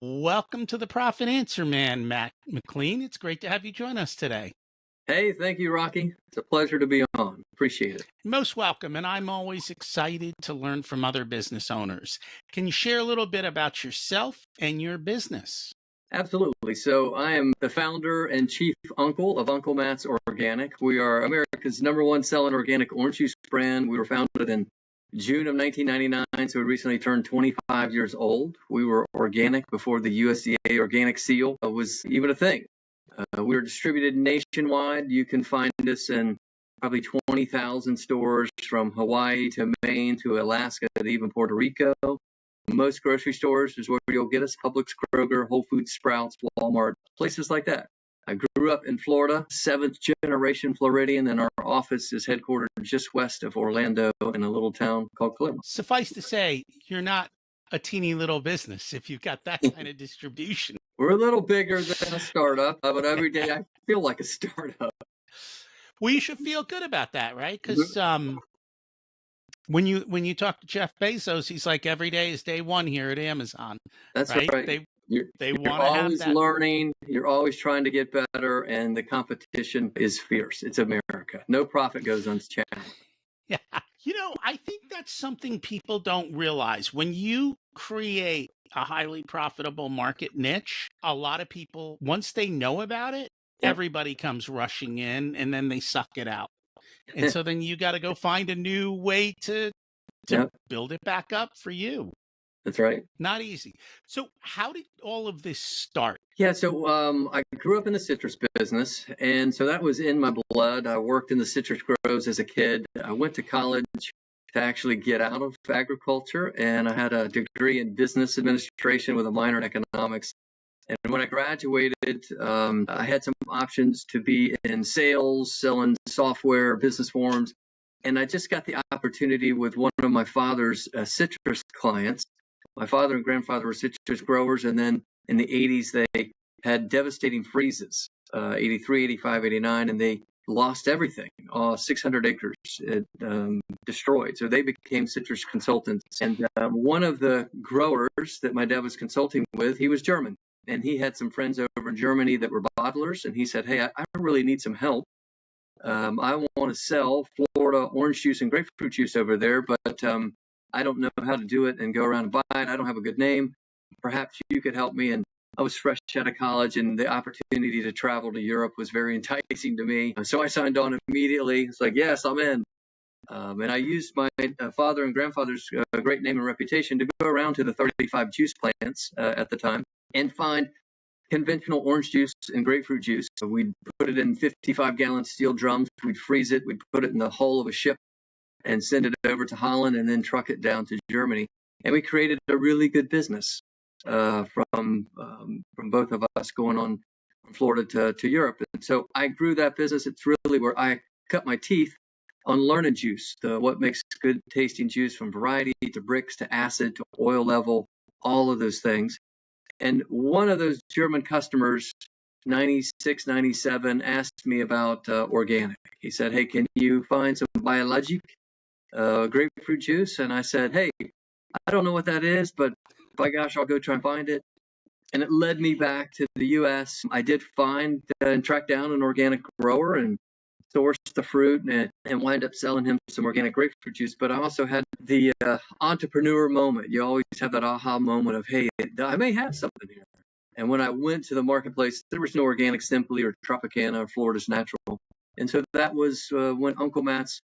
Welcome to the Profit Answer Man, Matt McLean. It's great to have you join us today. Hey, thank you, Rocky. It's a pleasure to be on. Appreciate it. Most welcome, and I'm always excited to learn from other business owners. Can you share a little bit about yourself and your business? Absolutely. So I am the founder and chief uncle of Uncle Matt's Organic. We are America's #1 selling organic orange juice brand. We were founded in June of 1999, so we recently turned 25 years old. We were organic before the USDA organic seal was even a thing. We are distributed nationwide. You can find us in probably 20,000 stores from Hawaii to Maine to Alaska to even Puerto Rico. Most grocery stores is where you'll get us: Publix, Kroger, Whole Foods, Sprouts, Walmart, places like that. I grew up in Florida, 7th generation Floridian, and our office is headquartered just west of Orlando in a little town called Clemson. Suffice to say, you're not a teeny little business if you've got that kind of distribution. We're a little bigger than a startup, but every day I feel like a startup. Well, you should feel good about that, right? Because when you talk to Jeff Bezos, he's like, every day is day one here at Amazon. That's right. right. You're want to have always that. learning. You're always trying to get better, and the competition is fierce. It's America. No profit goes unchallenged. Yeah. I think that's something people don't realize. When you create a highly profitable market niche, a lot of people, once they know about it, everybody comes rushing in and then they suck it out. And so then you got to go find a new way to build it back up for you. That's right. Not easy. So how did all of this start? Yeah, so I grew up in the citrus business, and so that was in my blood. I worked in the citrus groves as a kid. I went to college to actually get out of agriculture, and I had a degree in business administration with a minor in economics. And when I graduated, I had some options to be in sales, selling software, business forms, and I just got the opportunity with one of my father's citrus clients. My father and grandfather were citrus growers, and then in the 80s, they had devastating freezes, 83, 85, 89, and they lost everything, 600 acres destroyed. So they became citrus consultants. And one of the growers that my dad was consulting with, he was German. And he had some friends over in Germany that were bottlers. And he said, hey, I really need some help. I want to sell Florida orange juice and grapefruit juice over there, but I don't know how to do it and go around and buy it. I don't have a good name. Perhaps you could help me. And I was fresh out of college, and the opportunity to travel to Europe was very enticing to me. So I signed on immediately. It's like, yes, I'm in. And I used my father and grandfather's great name and reputation to go around to the 35 juice plants at the time and find conventional orange juice and grapefruit juice. So we'd put it in 55-gallon steel drums. We'd freeze it. We'd put it in the hull of a ship and send it over to Holland and then truck it down to Germany. And we created a really good business from both of us going on from Florida to Europe. And so I grew that business. It's really where I cut my teeth on learning juice, what makes good tasting juice, from variety to bricks to acid to oil level, all of those things. And one of those German customers, 96, 97, asked me about organic. He said, hey, can you find some biologic grapefruit juice? And I said, hey, I don't know what that is, but by gosh, I'll go try and find it. And it led me back to the U.S. I did find and track down an organic grower and sourced the fruit and wind up selling him some organic grapefruit juice. But I also had the entrepreneur moment. You always have that aha moment of, hey, I may have something here. And when I went to the marketplace, there was no Organic Simply or Tropicana or Florida's Natural. And so that was when Uncle Matt's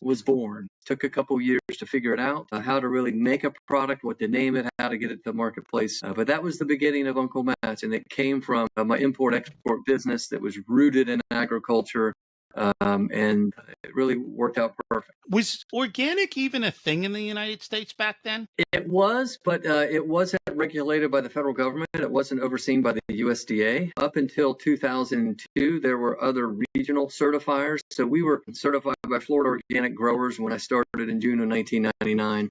was born. Took a couple years to figure it out, how to really make a product, what to name it, how to get it to the marketplace. But that was the beginning of Uncle Matt's, and it came from my import-export business that was rooted in agriculture, and it really worked out perfect. Was organic even a thing in the United States back then? It was, but it wasn't regulated by the federal government. It wasn't overseen by the USDA. Up until 2002, there were other regional certifiers. So we were certified by Florida Organic Growers when I started in June of 1999.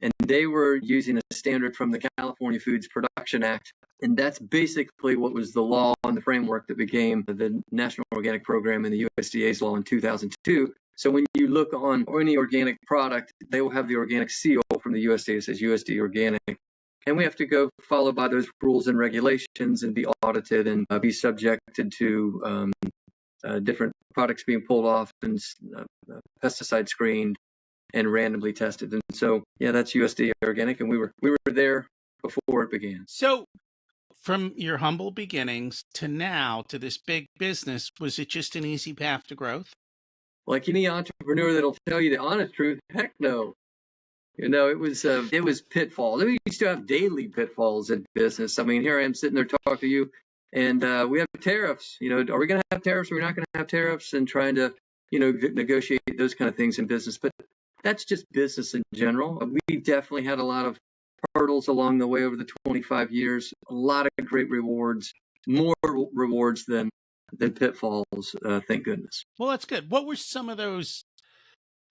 And they were using a standard from the California Foods Production Act. And that's basically what was the law and the framework that became the National Organic Program and the USDA's law in 2002. So when you look on any organic product, they will have the organic seal from the USDA that says USDA organic. and we have to go follow by those rules and regulations and be audited and be subjected to different products being pulled off and pesticide screened and randomly tested. And so, yeah, that's USDA organic, and we were there before it began. So from your humble beginnings to now to this big business, was it just an easy path to growth? Like any entrepreneur that'll tell you the honest truth, heck no. It was pitfalls. We used to have daily pitfalls in business. I mean, here I am sitting there talking to you, and we have tariffs. Are we going to have tariffs? Are we not going to have tariffs? And trying to, negotiate those kind of things in business. But that's just business in general. We definitely had a lot of hurdles along the way over the 25 years. A lot of great rewards, more rewards than pitfalls. Thank goodness. Well, that's good. What were some of those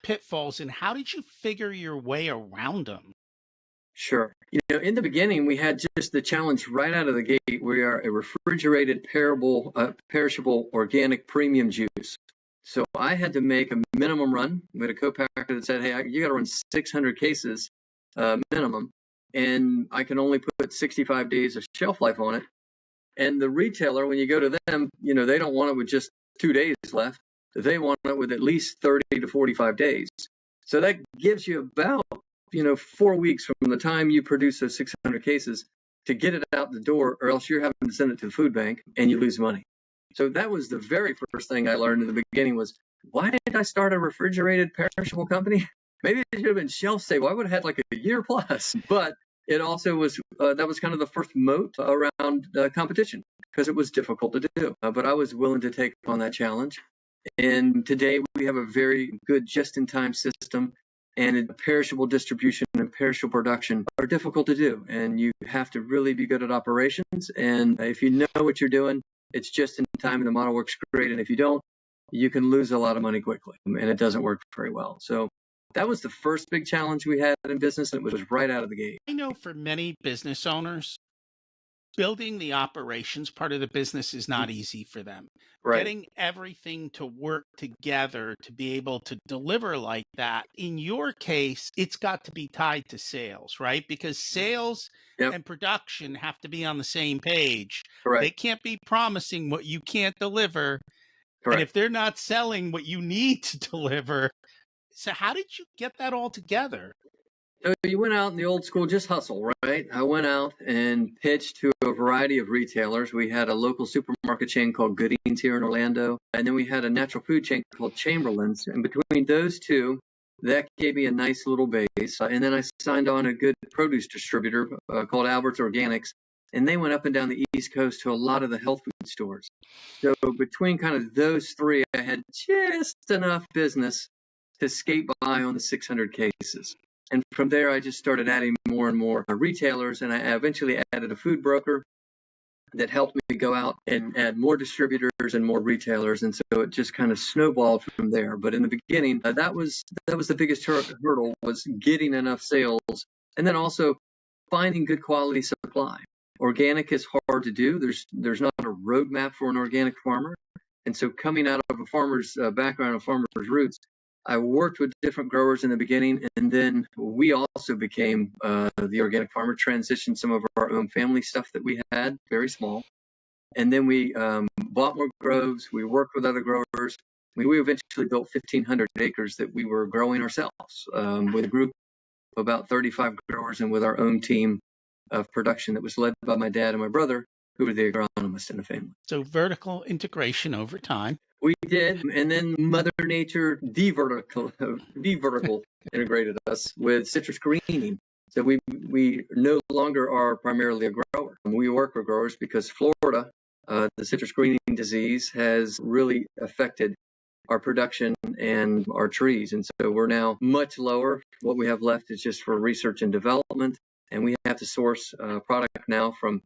pitfalls and how did you figure your way around them? Sure. In the beginning, we had just the challenge right out of the gate. We are a refrigerated, perishable organic premium juice. So I had to make a minimum run. We had a co-packer that said, hey, you got to run 600 cases minimum, and I can only put 65 days of shelf life on it. And the retailer, when you go to them, they don't want it with just 2 days left. They want it with at least 30 to 45 days. So that gives you about 4 weeks from the time you produce those 600 cases to get it out the door, or else you're having to send it to the food bank and you lose money. So that was the very first thing I learned in the beginning was, why did I start a refrigerated perishable company? Maybe it should have been shelf stable. I would have had like a year plus. But it also was, that was kind of the first moat around competition because it was difficult to do. But I was willing to take on that challenge. And today we have a very good just-in-time system, and perishable distribution and perishable production are difficult to do. And you have to really be good at operations. And if you know what you're doing, it's just in time and the model works great. And if you don't, you can lose a lot of money quickly and it doesn't work very well. So that was the first big challenge we had in business. And it was right out of the gate. I know for many business owners, building the operations part of the business is not easy for them. Right. Getting everything to work together to be able to deliver like that. In your case, it's got to be tied to sales, right? Because sales and production have to be on the same page. Correct. They can't be promising what you can't deliver. Correct. And if they're not selling what you need to deliver. So how did you get that all together? So you went out in the old school, just hustle, right? I went out and pitched to a variety of retailers. We had a local supermarket chain called Gooding's here in Orlando, and then we had a natural food chain called Chamberlain's. And between those two, that gave me a nice little base. And then I signed on a good produce distributor called Albert's Organics, and they went up and down the East Coast to a lot of the health food stores. So between kind of those three, I had just enough business to skate by on the 600 cases. And from there, I just started adding more and more retailers, and I eventually added a food broker that helped me go out and add more distributors and more retailers. And so it just kind of snowballed from there. But in the beginning, that was the biggest hurdle, was getting enough sales, and then also finding good quality supply. Organic is hard to do. There's not a roadmap for an organic farmer. And so coming out of a farmer's background, a farmer's roots, I worked with different growers in the beginning, and then we also became the organic farmer, transitioned some of our own family stuff that we had, very small. And then we bought more groves. We worked with other growers. We eventually built 1,500 acres that we were growing ourselves with a group of about 35 growers and with our own team of production that was led by my dad and my brother, who were the agronomists in the family. So vertical integration over time. We did, and then Mother Nature de-vertical integrated us with citrus greening. So we no longer are primarily a grower. We work with growers because Florida, the citrus greening disease has really affected our production and our trees. And so we're now much lower. What we have left is just for research and development. And we have to source product now from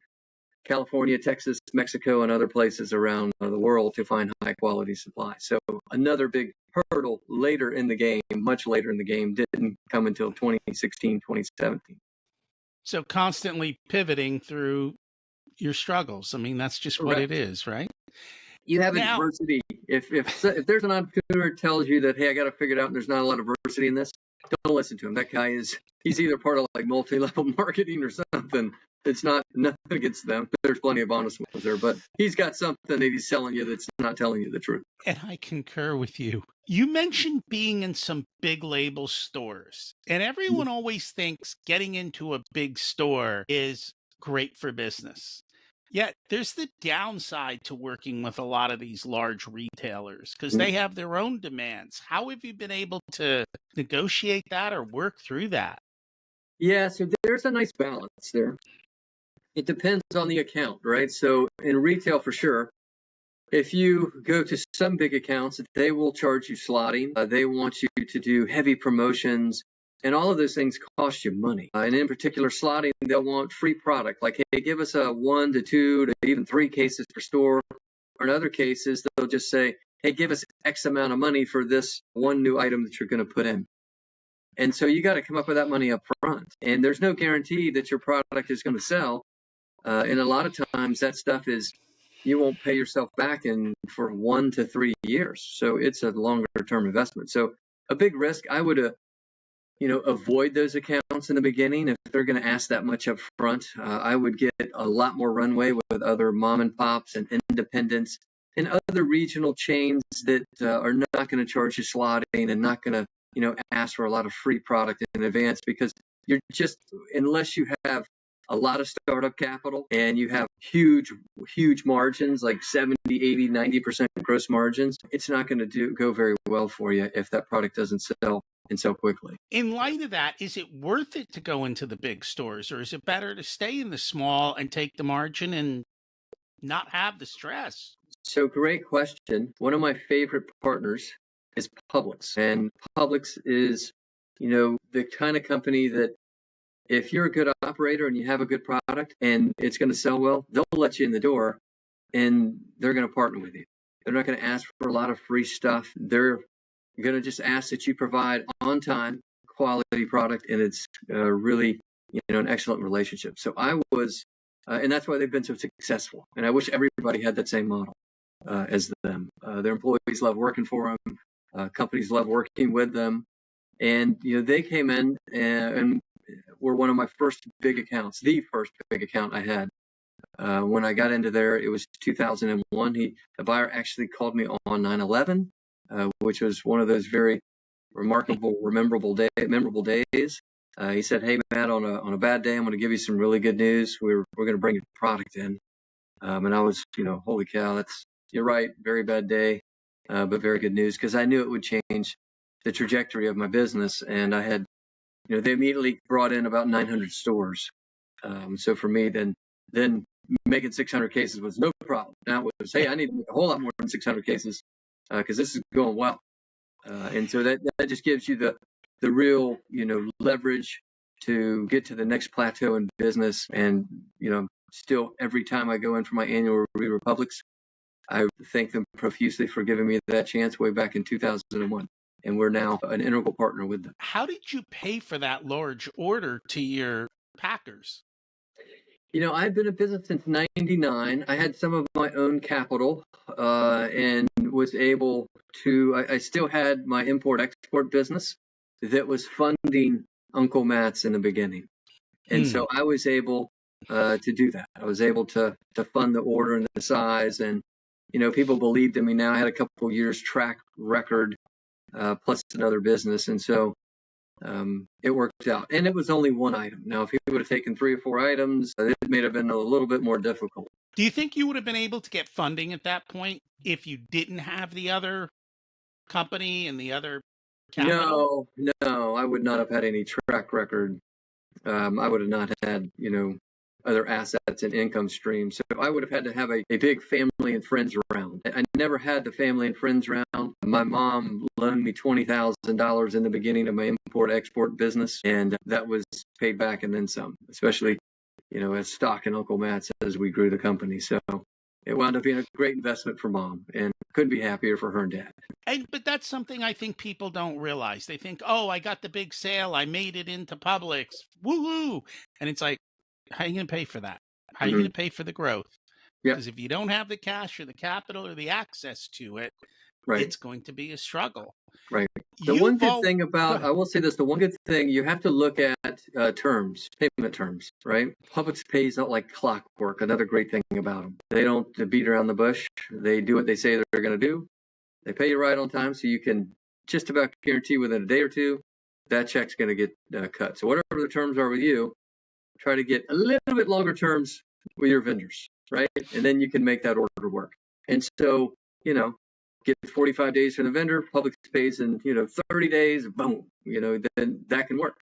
California, Texas, Mexico, and other places around the world to find high quality supply. So another big hurdle later in the game, much later in the game, didn't come until 2016, 2017. So constantly pivoting through your struggles. I mean, that's just what it is, right? You have adversity. If there's an entrepreneur who tells you that, hey, I got to figure it out and there's not a lot of adversity in this, Don't listen to him. That guy he's either part of like multi-level marketing or something. It's not nothing against them. There's plenty of honest ones there, but he's got something that he's selling you that's not telling you the truth. And I concur with you. You mentioned being in some big label stores, and everyone always thinks getting into a big store is great for business. Yet there's the downside to working with a lot of these large retailers because they have their own demands. How have you been able to negotiate that or work through that? Yeah, so there's a nice balance there. It depends on the account, right? So in retail, for sure, if you go to some big accounts, they will charge you slotting. They want you to do heavy promotions, and all of those things cost you money. And in particular, slotting, they'll want free product. Like, hey, give us a 1 to 2 to even 3 cases per store. Or in other cases, they'll just say, hey, give us X amount of money for this one new item that you're going to put in. And so you got to come up with that money up front. And there's no guarantee that your product is going to sell. And a lot of times that stuff you won't pay yourself back in for 1 to 3 years. So it's a longer term investment. So a big risk, I would, avoid those accounts in the beginning. If they're going to ask that much up front, I would get a lot more runway with other mom and pops and independents and other regional chains that are not going to charge you slotting and not going to, ask for a lot of free product in advance, because you're just, unless you have a lot of startup capital and you have huge margins, like 70, 80, 90% gross margins, it's not going to go very well for you if that product doesn't sell and sell quickly. In light of that, is it worth it to go into the big stores, or is it better to stay in the small and take the margin and not have the stress? So great question. One of my favorite partners is Publix, and Publix is, the kind of company that if you're a good operator and you have a good product and it's going to sell well, they'll let you in the door and they're going to partner with you. They're not going to ask for a lot of free stuff. They're going to just ask that you provide on time quality product, and it's really, an excellent relationship. So I was, and that's why they've been so successful. And I wish everybody had that same model as them. Their employees love working for them. Companies love working with them. And, they came in and were one of my first big accounts, the first big account I had. When I got into there, it was 2001. The buyer actually called me on 9/11, which was one of those very remarkable, memorable days. He said, "Hey, Matt, on a bad day, I'm going to give you some really good news. We're going to bring a product in." And I was, holy cow, you're right, very bad day, but very good news, because I knew it would change the trajectory of my business. And I had, they immediately brought in about 900 stores. So for me, then making 600 cases was no problem. Now it was, hey, I need to make a whole lot more than 600 cases because this is going well. And so that just gives you the real, leverage to get to the next plateau in business. And, still every time I go in for my annual review of Publix, I thank them profusely for giving me that chance way back in 2001. And we're now an integral partner with them. How did you pay for that large order to your packers? I've been in business since '99. I had some of my own capital and was able to, I still had my import-export business that was funding Uncle Matt's in the beginning. And so I was able to do that. I was able to fund the order and the size. And, people believed in me now. I had a couple years track record plus another business. And so it worked out. And it was only one item. Now, if he would have taken 3 or 4 items, it may have been a little bit more difficult. Do you think you would have been able to get funding at that point if you didn't have the other company and the other capital? No, I would not have had any track record. I would have not had, other assets and income streams. So I would have had to have a big family and friends around. I never had the family and friends around. My mom loaned me $20,000 in the beginning of my import-export business, and that was paid back and then some, especially, as stock in Uncle Matt's as we grew the company. So it wound up being a great investment for mom, and couldn't be happier for her and dad. But that's something I think people don't realize. They think, oh, I got the big sale. I made it into Publix. Woo-hoo. And it's like, how are you going to pay for that? How are you going to pay for the growth? Yeah. Because if you don't have the cash or the capital or the access to it, Right. it's going to be a struggle. Right. The one You've good all thing Go about, ahead. I will say this, the one good thing, you have to look at terms, payment terms, right? Publix pays out like clockwork. Another great thing about them. They don't beat around the bush. They do what they say they're going to do. They pay you right on time, so you can just about guarantee within a day or two that check's going to get cut. So whatever the terms are with you, try to get a little bit longer terms with your vendors, right? And then you can make that order work. And so, you know, get 45 days from the vendor, Publix pays in, 30 days, boom, then that can work.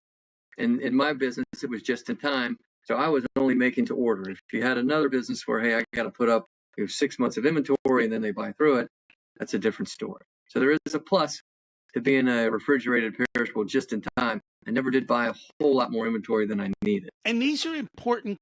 And in my business, it was just in time. So I was only making to order. If you had another business where, hey, I got to put up 6 months of inventory and then they buy through it, that's a different story. So there is a plus to being a refrigerated perishable just in time. I never did buy a whole lot more inventory than I needed. And these are important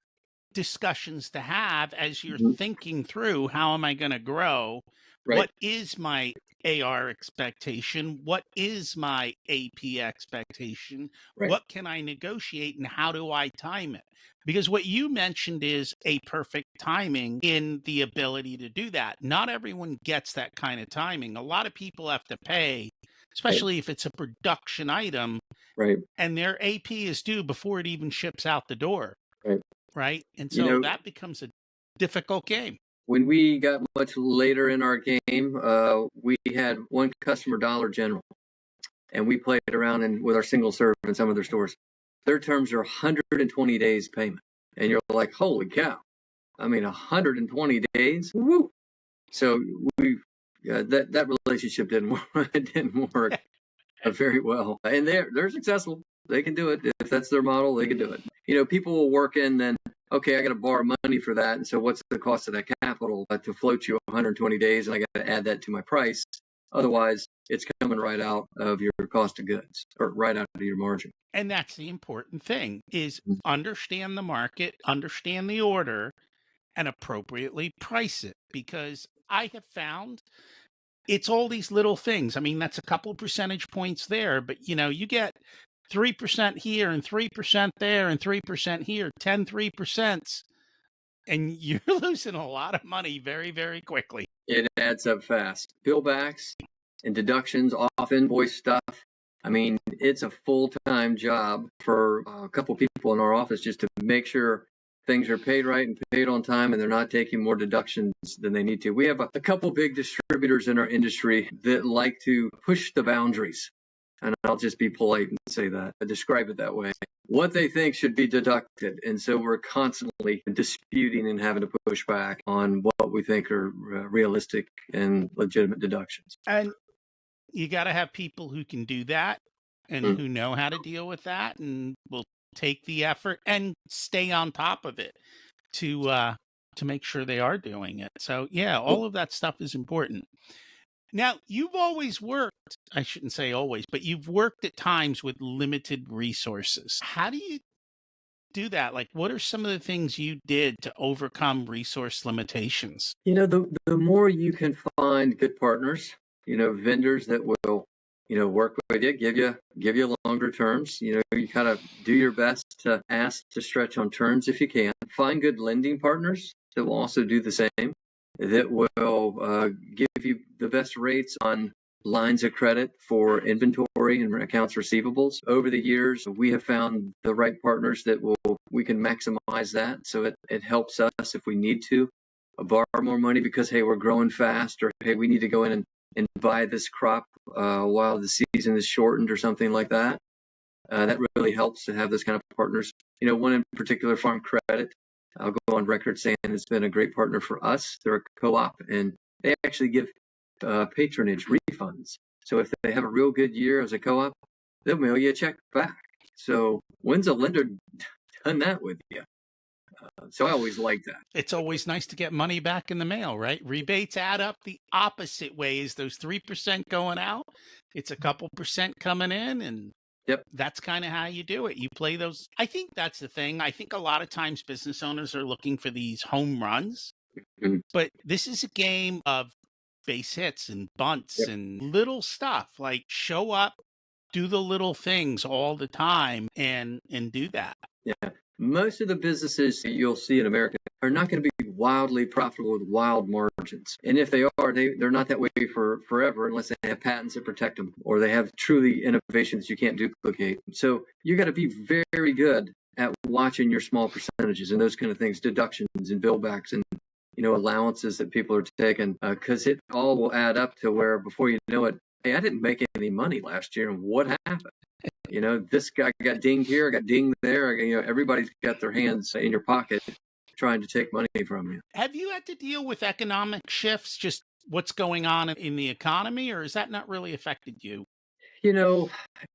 discussions to have as you're Mhm. thinking through, how am I going to grow? Right, What is my AR expectation? What is my AP expectation? right, What can I negotiate and how do I time it? Because what you mentioned is a perfect timing in the ability to do that. Not everyone gets that kind of timing. A lot of people have to pay, right, especially if it's a production item right, and their AP is due before it even ships out the door. right. Right. And You so know, that becomes a difficult game. when we got much later in our game, we had one customer, Dollar General, and we played around with our single serve in some of their stores. Their terms are 120 days payment, and you're like, holy cow! I mean, 120 days. Woo! So we that relationship didn't work. It didn't work very well, and they're successful. They can do it if that's their model. They can do it. People will work in then. Okay, I got to borrow money for that, and so what's the cost of that capital to float you 120 days, and I got to add that to my price. Otherwise, it's coming right out of your cost of goods or right out of your margin. And that's the important thing is understand the market, understand the order, and appropriately price it. Because I have found it's all these little things. I mean, that's a couple percentage points there, but you get 3% here and 3% there and 3% here, 3%, and you're losing a lot of money very, very quickly. It adds up fast. Billbacks and deductions off invoice stuff. I mean, it's a full-time job for a couple people in our office just to make sure things are paid right and paid on time and they're not taking more deductions than they need to. We have a couple big distributors in our industry that like to push the boundaries. And I'll just be polite and say that, describe it that way. What they think should be deducted. And so we're constantly disputing and having to push back on what we think are realistic and legitimate deductions. And you got to have people who can do that and Mm. who know how to deal with that and will take the effort and stay on top of it to make sure they are doing it. So yeah, all of that stuff is important. Now, you've always worked, I shouldn't say always, but you've worked at times with limited resources. How do you do that? Like, what are some of the things you did to overcome resource limitations? The more you can find good partners, vendors that will, work with you, give you longer terms. You kind of do your best to ask to stretch on terms if you can. Find good lending partners that will also do the same. That will give you the best rates on lines of credit for inventory and accounts receivables. Over the years, we have found the right partners that we can maximize that. So it helps us if we need to borrow more money because, hey, we're growing fast, or hey, we need to go in and buy this crop while the season is shortened or something like that. That really helps to have those kind of partners. One in particular, Farm Credit, I'll go on record saying it's been a great partner for us. They're a co-op, and they actually give patronage refunds. So if they have a real good year as a co-op, they'll mail you a check back. So when's a lender done that with you? So I always like that. It's always nice to get money back in the mail, right? Rebates add up the opposite ways. Those 3% going out, it's a couple percent coming in, and Yep. that's kind of how you do it. You play those. I think that's the thing. I think a lot of times business owners are looking for these home runs, Mhm. but this is a game of base hits and bunts Yep. and little stuff. Like show up, do the little things all the time and do that. Yeah. Most of the businesses that you'll see in America are not going to be wildly profitable with wild margins. And if they are, they're not that way for forever unless they have patents that protect them or they have truly innovations you can't duplicate. So you got to be very good at watching your small percentages and those kind of things, deductions and billbacks and allowances that people are taking, because it all will add up to where before you know it, hey, I didn't make any money last year, and what happened? This guy got dinged here, I got dinged there. Everybody's got their hands in your pocket trying to take money from you. Have you had to deal with economic shifts, just what's going on in the economy, or has that not really affected you?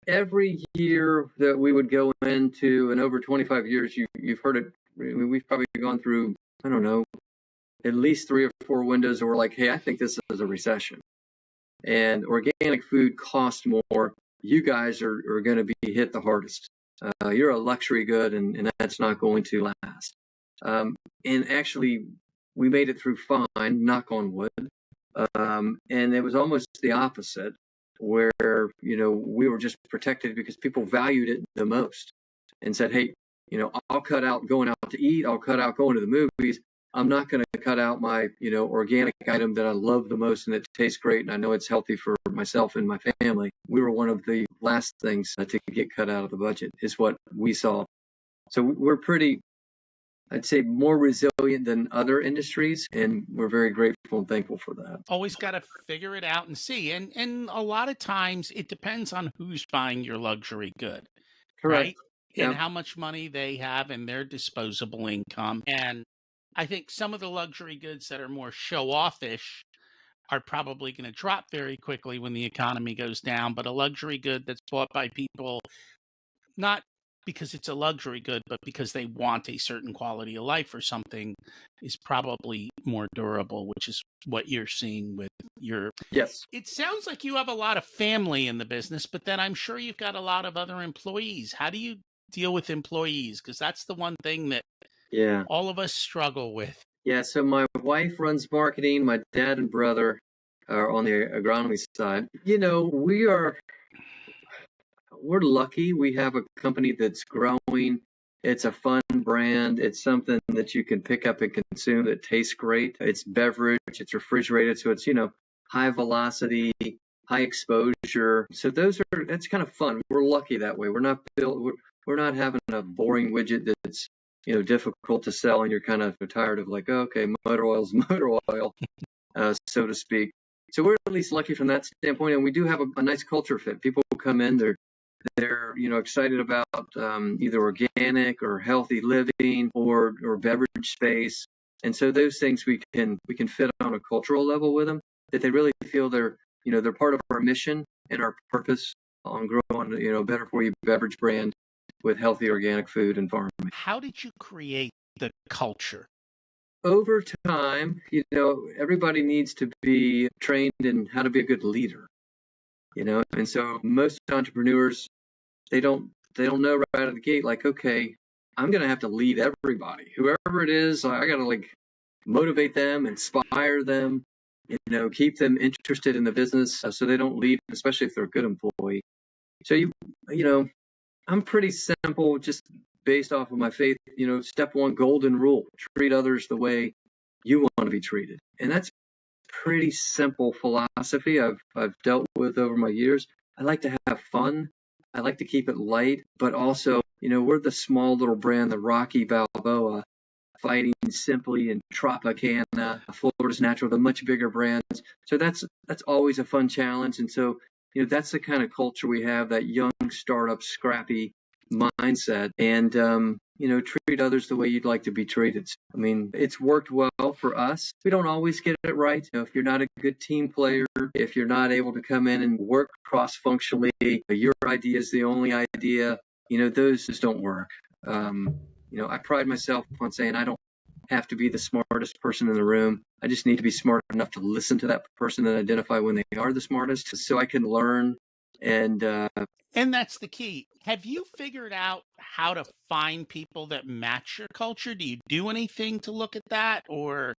Every year that we would go into, and over 25 years, you've heard it. We've probably gone through, I don't know, at least 3 or 4 windows where we're like, hey, I think this is a recession. And organic food costs more. You guys are going to be hit the hardest. You're a luxury good, and that's not going to last. And actually, we made it through fine, knock on wood. And it was almost the opposite, where we were just protected because people valued it the most and said, hey, I'll cut out going out to eat, I'll cut out going to the movies. I'm not going to cut out my organic item that I love the most and it tastes great and I know it's healthy for myself and my family. We were one of the last things to get cut out of the budget, is what we saw. So we're pretty, I'd say, more resilient than other industries, and we're very grateful and thankful for that. Always got to figure it out and see. And a lot of times it depends on who's buying your luxury good, Correct. right? And Yeah. how much money they have in their disposable income. And I think some of the luxury goods that are more show offish are probably going to drop very quickly when the economy goes down. But a luxury good that's bought by people, not because it's a luxury good, but because they want a certain quality of life or something, is probably more durable, which is what you're seeing with your. Yes. It sounds like you have a lot of family in the business, but then I'm sure you've got a lot of other employees. How do you deal with employees? Because that's the one thing that Yeah. all of us struggle with. Yeah. So my wife runs marketing. My dad and brother are on the agronomy side. We're lucky. We have a company that's growing. It's a fun brand. It's something that you can pick up and consume that tastes great. It's beverage. It's refrigerated. So it's, high velocity, high exposure. So that's kind of fun. We're lucky that way. We're not having a boring widget that's, difficult to sell and you're kind of tired of like, oh, okay, motor oil's motor oil, so to speak. So we're at least lucky from that standpoint. And we do have a nice culture fit. People come in, they're excited about either organic or healthy living or beverage space, and so those things we can fit on a cultural level with them, that they really feel they're part of our mission and our purpose on growing better for you beverage brand with healthy organic food and farming. How did you create the culture? Over time, everybody needs to be trained in how to be a good leader, and so most entrepreneurs, they don't know right out of the gate, like, okay, I'm going to have to lead everybody, whoever it is. I got to like motivate them, inspire them, keep them interested in the business so they don't leave, especially if they're a good employee. So I'm pretty simple, just based off of my faith. Step one, golden rule: treat others the way you want to be treated, and that's pretty simple philosophy I've dealt with over my years. I like to have fun. I like to keep it light, but also, we're the small little brand, the Rocky Balboa, fighting simply in Tropicana, Florida's Natural, the much bigger brands. So that's always a fun challenge. And so, that's the kind of culture we have, that young startup, scrappy mindset, and, treat others the way you'd like to be treated. I mean, it's worked well for us. We don't always get it right. If you're not a good team player, if you're not able to come in and work cross-functionally, your idea is the only idea, those just don't work. I pride myself on saying I don't have to be the smartest person in the room. I just need to be smart enough to listen to that person and identify when they are the smartest so I can learn. And That's the key. Have you figured out how to find people that match your culture? Do you do anything to look at that, or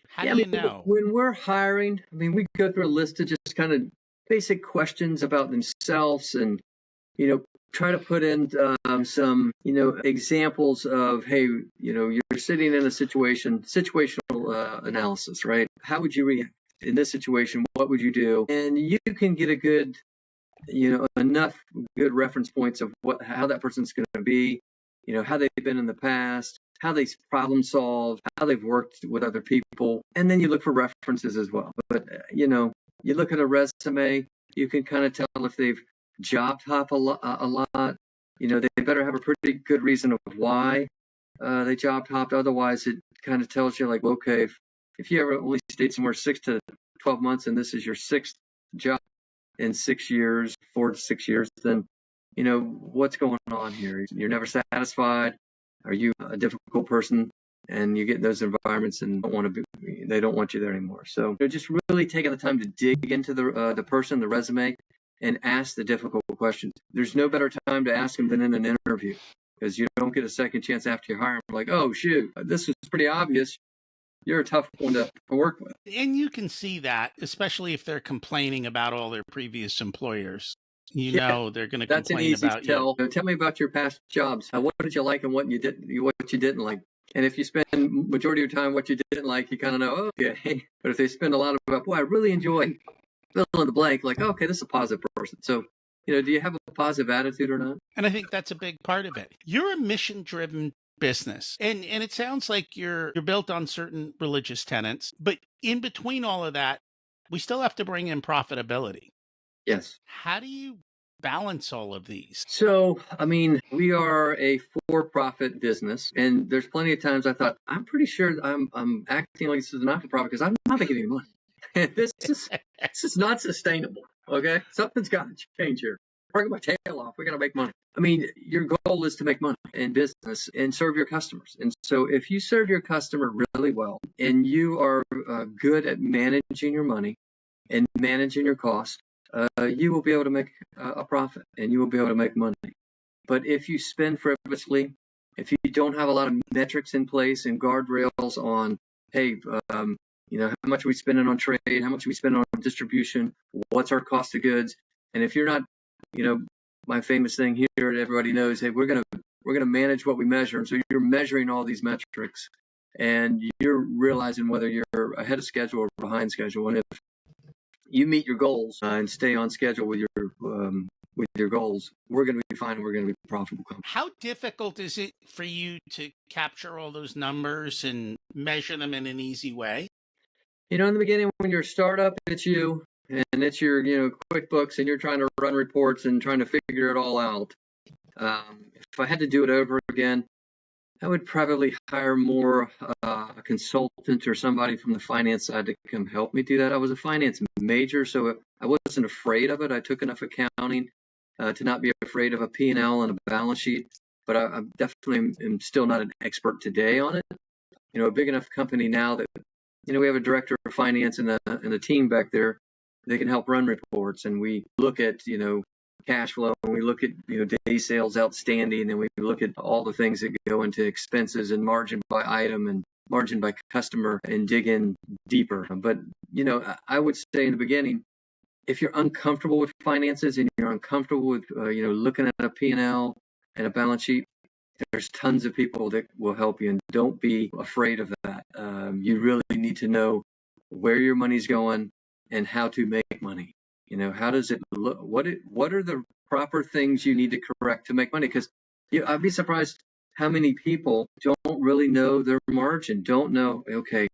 how yeah, do I you mean, know? when we're hiring, I mean, we go through a list of just kind of basic questions about themselves and try to put in some, examples of, hey, you're sitting in a situational analysis, right? How would you react in this situation? What would you do? And you can get a good, enough good reference points of how that person's going to be, how they've been in the past, how they problem solve, how they've worked with other people, and then you look for references as well. But you look at a resume, you can kind of tell if they've job hop a lot. They better have a pretty good reason of why they job hopped. Otherwise, it kind of tells you like, okay, if you ever only stayed somewhere 6 to 12 months and this is your sixth job in 6 years, 4 to 6 years, then what's going on here? You're never satisfied. Are you a difficult person? And you get in those environments and they don't want you there anymore. So just really taking the time to dig into the person, the resume, and ask the difficult questions. There's no better time to ask them than in an interview, because you don't get a second chance after you hire them. Like, oh shoot, this is pretty obvious. You're a tough one to work with. And you can see that, especially if they're complaining about all their previous employers. They're going to That's an complain easy about tell. you. Tell me about your past jobs. What did you like and what you didn't like? And if you spend majority of your time what you didn't like, you kind of know, okay. But if they spend a lot about, boy, I really enjoy fill in the blank, like, okay, this is a positive person. So, do you have a positive attitude or not? And I think that's a big part of it. You're a mission-driven business, and it sounds like you're built on certain religious tenets, but in between all of that, we still have to bring in profitability. Yes. How do you balance all of these? So, we are a for-profit business, and there's plenty of times I thought, I'm pretty sure I'm acting like this is a not-for-profit because I'm not making any money. This is not sustainable. Okay, something's got to change here. Working my tail off. We got to make money. Your goal is to make money in business and serve your customers. And so, if you serve your customer really well and you are good at managing your money and managing your costs, you will be able to make a profit and you will be able to make money. But if you spend frivolously, if you don't have a lot of metrics in place and guardrails on, hey, how much are we spending on trade, how much are we spending on distribution, what's our cost of goods, and if you're not, my famous thing here, everybody knows, hey, we're gonna manage what we measure, and so you're measuring all these metrics, and you're realizing whether you're ahead of schedule or behind schedule, and if you meet your goals and stay on schedule with your goals, we're going to be fine and we're going to be a profitable company. How difficult is it for you to capture all those numbers and measure them in an easy way? In the beginning, when you're a startup, it's you and it's your, QuickBooks, and you're trying to run reports and trying to figure it all out. If I had to do it over again, I would probably hire more a consultant or somebody from the finance side to come help me do that. I was a finance major, so I wasn't afraid of it. I took enough accounting to not be afraid of a P&L and a balance sheet, but I definitely am still not an expert today on it. A big enough company now that, we have a director of finance and a team back there. They can help run reports, and we look at, cash flow, and we look at day sales outstanding, and we look at all the things that go into expenses and margin by item and margin by customer and dig in deeper. But I would say in the beginning, if you're uncomfortable with finances and you're uncomfortable with looking at a P&L and a balance sheet, there's tons of people that will help you, and don't be afraid of that. You really need to know where your money's going and how to make money. How does it look? What are the proper things you need to correct to make money? Because I'd be surprised how many people don't really know their margin, don't know, okay,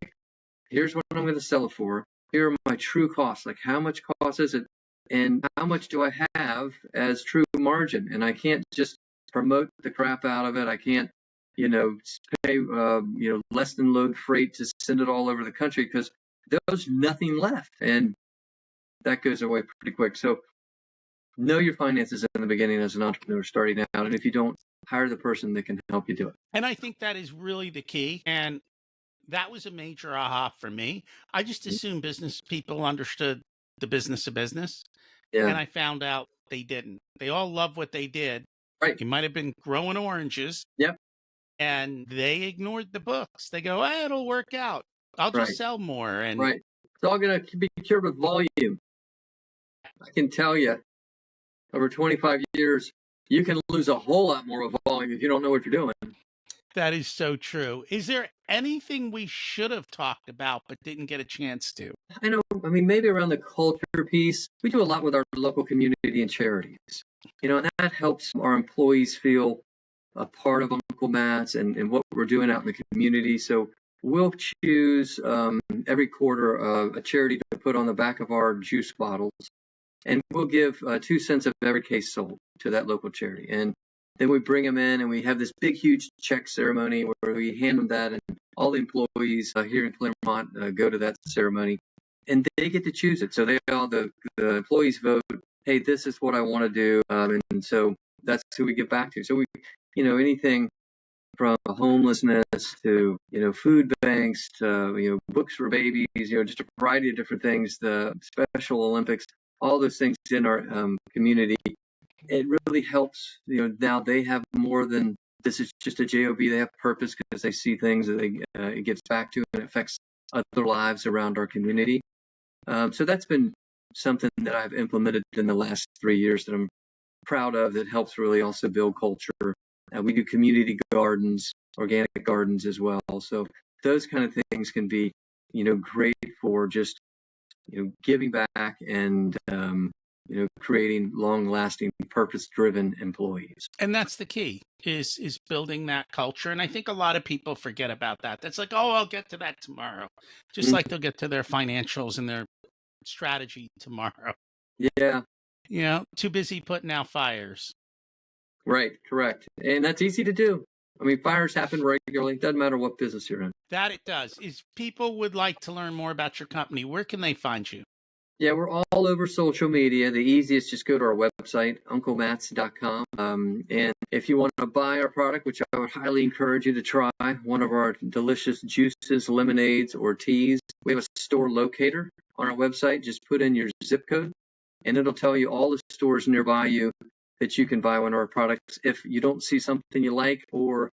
here's what I'm going to sell it for. Here are my true costs. Like, how much cost is it? And how much do I have as true margin? And I can't just promote the crap out of it. I can't, pay, less than load freight to send it all over the country, because there's nothing left. And that goes away pretty quick. So know your finances in the beginning as an entrepreneur starting out. And if you don't, hire the person that can help you do it. And I think that is really the key. And that was a major aha for me. I just assumed business people understood the business of business. Yeah. And I found out they didn't. They all love what they did. Right. You might have been growing oranges. Yep. And they ignored the books. They go, it'll work out. I'll just sell more. And right. It's all going to be cured with volume. I can tell you, over 25 years, you can lose a whole lot more of volume if you don't know what you're doing. That is so true. Is there anything we should have talked about but didn't get a chance to? I know, I mean, maybe around the culture piece, we do a lot with our local community and charities. And that helps our employees feel a part of Uncle Matt's and what we're doing out in the community. So we'll choose every quarter a charity to put on the back of our juice bottles, and we'll give 2 cents of every case sold to that local charity. And then we bring them in and we have this big, huge check ceremony where we hand them that, and all the employees here in Claremont go to that ceremony, and they get to choose it. So the employees vote, hey, this is what I want to do. And so that's who we give back to. So anything from homelessness to, food banks to, books for babies, just a variety of different things, the Special Olympics, all those things in our community. It really helps, now they have more than this is just a job. They have purpose because they see things that it gives back to and affects other lives around our community. So that's been something that I've implemented in the last 3 years that I'm proud of, that helps really also build culture. We do community gardens, organic gardens as well. So those kind of things can be, great for just, giving back and, creating long-lasting, purpose-driven employees. And that's the key is building that culture. And I think a lot of people forget about that. That's like, oh, I'll get to that tomorrow. Just like they'll get to their financials and their strategy tomorrow. Yeah. Too busy putting out fires. Right, correct. And that's easy to do. I mean, fires happen regularly. Doesn't matter what business you're in. That it does. If people would like to learn more about your company, where can they find you? Yeah, we're all over social media. The easiest, just go to our website, unclemats.com. And if you want to buy our product, which I would highly encourage you to try, one of our delicious juices, lemonades, or teas, we have a store locator on our website. Just put in your zip code, and it'll tell you all the stores nearby you that you can buy one of our products. If you don't see something you like, or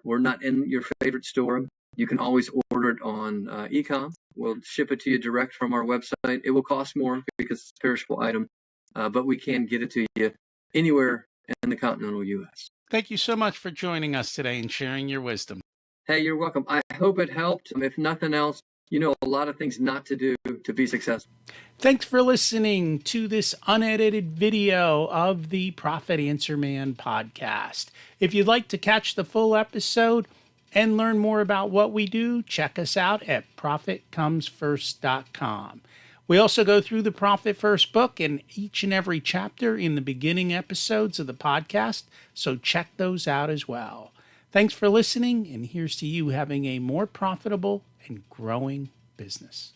we're not in your favorite store, you can always order it on e-com. We'll ship it to you direct from our website. It will cost more because it's a perishable item, but we can get it to you anywhere in the continental U.S. Thank you so much for joining us today and sharing your wisdom. Hey, you're welcome. I hope it helped. If nothing else, a lot of things not to do to be successful. Thanks for listening to this unedited video of the Profit Answer Man podcast. If you'd like to catch the full episode and learn more about what we do, check us out at profitcomesfirst.com. We also go through the Profit First book in each and every chapter in the beginning episodes of the podcast, so check those out as well. Thanks for listening, and here's to you having a more profitable and growing business.